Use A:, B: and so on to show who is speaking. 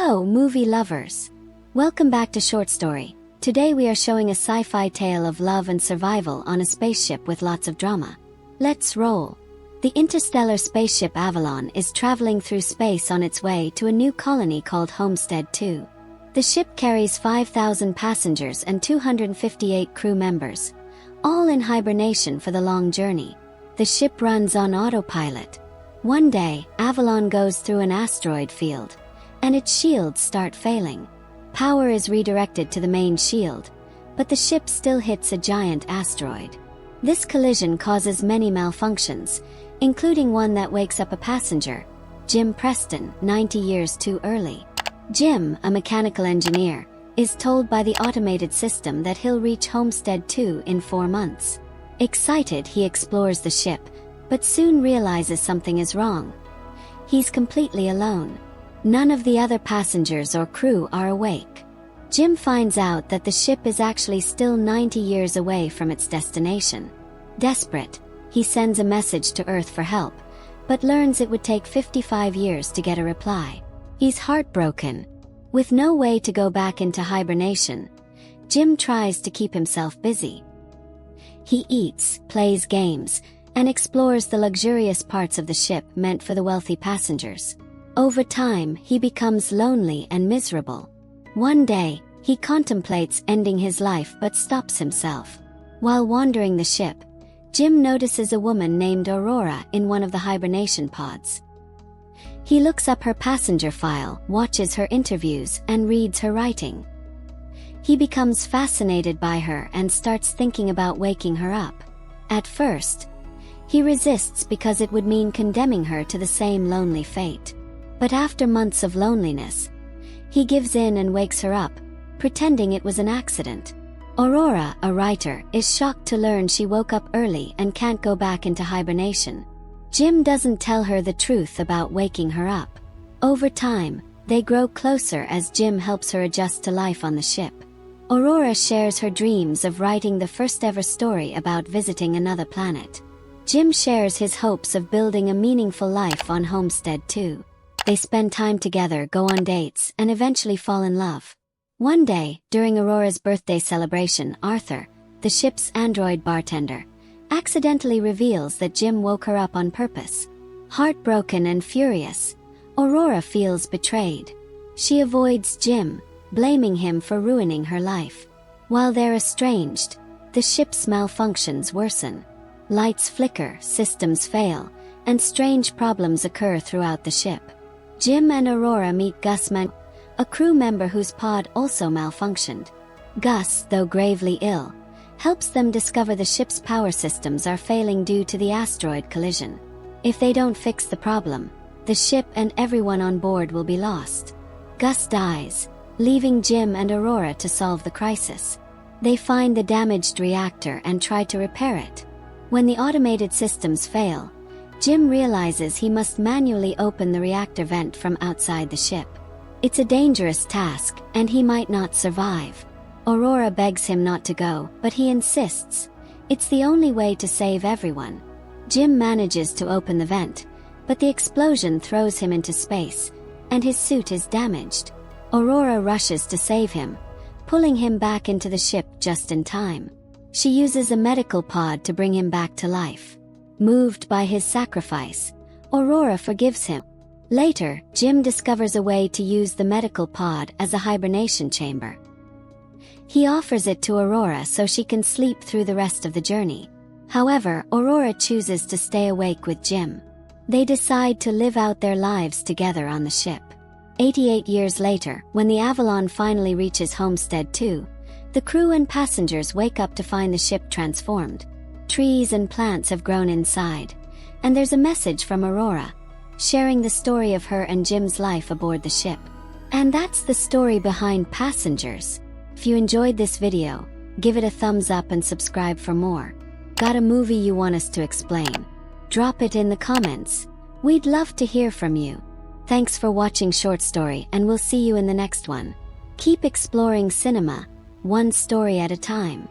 A: Hello, movie lovers! Welcome back to Short Story. Today we are showing a sci-fi tale of love and survival on a spaceship with lots of drama. Let's roll! The interstellar spaceship Avalon is traveling through space on its way to a new colony called Homestead 2. The ship carries 5,000 passengers and 258 crew members, all in hibernation for the long journey. The ship runs on autopilot. One day, Avalon goes through an asteroid field, and its shields start failing. Power is redirected to the main shield, but the ship still hits a giant asteroid. This collision causes many malfunctions, including one that wakes up a passenger, Jim Preston, 90 years too early. Jim, a mechanical engineer, is told by the automated system that he'll reach Homestead 2 in 4 months. Excited, he explores the ship, but soon realizes something is wrong. He's completely alone. None of the other passengers or crew are awake. Jim finds out that the ship is actually still 90 years away from its destination. Desperate, he sends a message to Earth for help, but learns it would take 55 years to get a reply. He's heartbroken. With no way to go back into hibernation, Jim tries to keep himself busy. He eats, plays games, and explores the luxurious parts of the ship meant for the wealthy passengers. Over time, he becomes lonely and miserable. One day, he contemplates ending his life but stops himself. While wandering the ship, Jim notices a woman named Aurora in one of the hibernation pods. He looks up her passenger file, watches her interviews, and reads her writing. He becomes fascinated by her and starts thinking about waking her up. At first, he resists because it would mean condemning her to the same lonely fate. But after months of loneliness, he gives in and wakes her up, pretending it was an accident. Aurora, a writer, is shocked to learn she woke up early and can't go back into hibernation. Jim doesn't tell her the truth about waking her up. Over time, they grow closer as Jim helps her adjust to life on the ship. Aurora shares her dreams of writing the first ever story about visiting another planet. Jim shares his hopes of building a meaningful life on Homestead 2. They spend time together, go on dates, and eventually fall in love. One day, during Aurora's birthday celebration, Arthur, the ship's android bartender, accidentally reveals that Jim woke her up on purpose. Heartbroken and furious, Aurora feels betrayed. She avoids Jim, blaming him for ruining her life. While they're estranged, the ship's malfunctions worsen. Lights flicker, systems fail, and strange problems occur throughout the ship. Jim and Aurora meet Gus Mann, a crew member whose pod also malfunctioned. Gus, though gravely ill, helps them discover the ship's power systems are failing due to the asteroid collision. If they don't fix the problem, the ship and everyone on board will be lost. Gus dies, leaving Jim and Aurora to solve the crisis. They find the damaged reactor and try to repair it. When the automated systems fail, Jim realizes he must manually open the reactor vent from outside the ship. It's a dangerous task, and he might not survive. Aurora begs him not to go, but he insists. It's the only way to save everyone. Jim manages to open the vent, but the explosion throws him into space, and his suit is damaged. Aurora rushes to save him, pulling him back into the ship just in time. She uses a medical pod to bring him back to life. Moved by his sacrifice, Aurora forgives him. Later, Jim discovers a way to use the medical pod as a hibernation chamber. He offers it to Aurora so she can sleep through the rest of the journey. However, Aurora chooses to stay awake with Jim. They decide to live out their lives together on the ship. 88 years later, when the Avalon finally reaches Homestead 2, the crew and passengers wake up to find the ship transformed. Trees and plants have grown inside, and there's a message from Aurora, sharing the story of her and Jim's life aboard the ship. And that's the story behind Passengers. If you enjoyed this video, give it a thumbs up and subscribe for more. Got a movie you want us to explain? Drop it in the comments. We'd love to hear from you. Thanks for watching Short Story, and we'll see you in the next one. Keep exploring cinema, one story at a time.